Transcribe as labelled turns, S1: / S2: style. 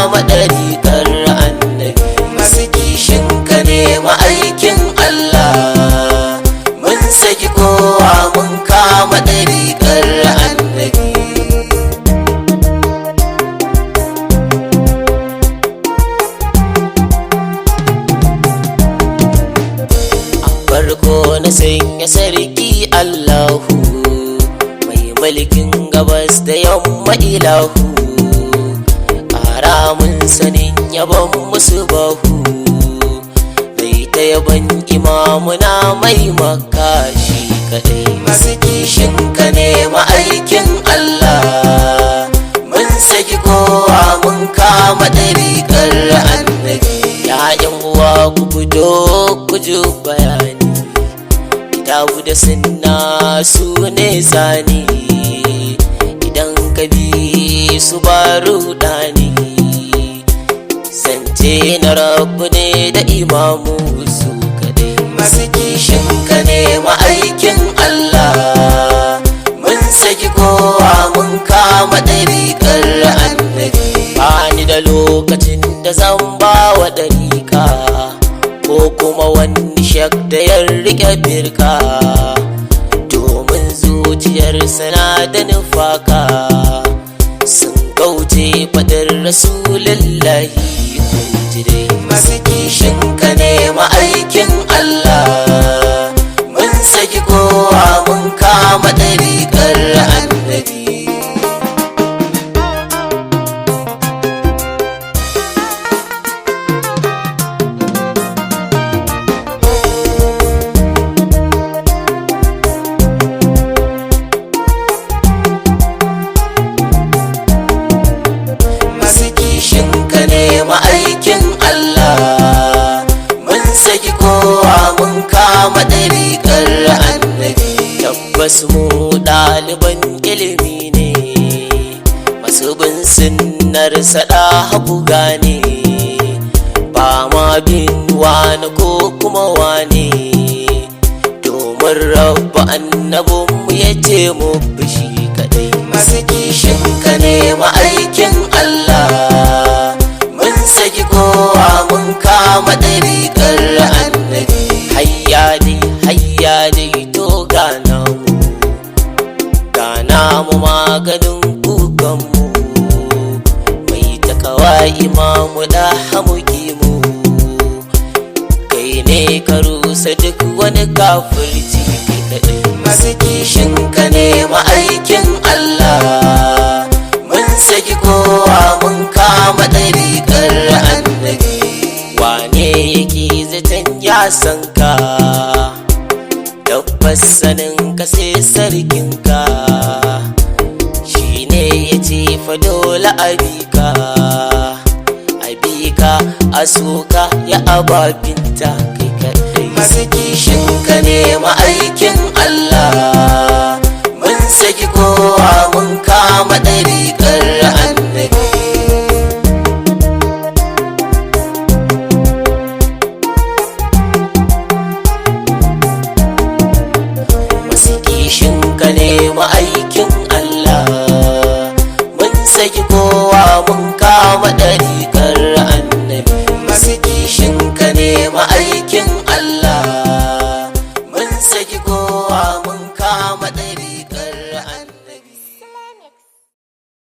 S1: kama ɗariƙar annabi. Masu kishin ka ne ma'aikin Allah, mun saki kowa mun kama ɗariƙar annabi. Farko na sanya sarki Allahu, mai mulkin gabas da yamma ilahu, ƙara mun sanin yabon musu bahu, mai ta yabon imamuna mai maka shi kaɗai. Masu kishin ka ne ma'aikin Allah, mun saki kowa mun kama ɗariƙar annabi. Ya'yan uwa ku fito ku ji bayani, kitabu da sunna su ne zani, idan ka bi su ba rudani. Zance na rabu ne da imamu su kadai. Masu kishin ka ne ma'aikin Allah, mun saki kowa mun kama ɗariƙar annabi. Bani da lokacin da zan ba wa ɗariƙa, ko kuma wani shak da ya rike birka, domin zuciyar sana da nufaka sun kauce fadar rasulullahi. Kun ji dai masu kishin ka ne ma'aikin Allah, mun saki kowa mun kama ɗariƙar annabi. Ma'aikin Allah, mun saki kowa mun kama ɗariƙar annabi. Tabbas mu ɗaliban ilimi ne, masu bin sunnar saɗa haku gane, ba ma bin wani ko kuma wane, domin rabba annabinmu ya ce mu bishi kaɗai. Masu kishin ka ne ma'aikin Allah, mun saki kowa mun kama ɗariƙar annabi. Hayya dai to gana mu maganin kukanmu, mai takawa imamu da hamuki mu, kai ne ka rusa duk wani kafirci kai kaɗai. Masu kishin ka ne ma'aikin Allah, mun saki kowa mun kama ɗariƙar annabi. Wane yake zaton ya san ka, tabbas sanin ka sai sarkin ka, shi ne ya ce fa dole abika a soka ya ababinta kai kaɗai. Masu kishin ka ne ma'aikin Allah, mun saki kowa mun kama ɗariƙar annabi.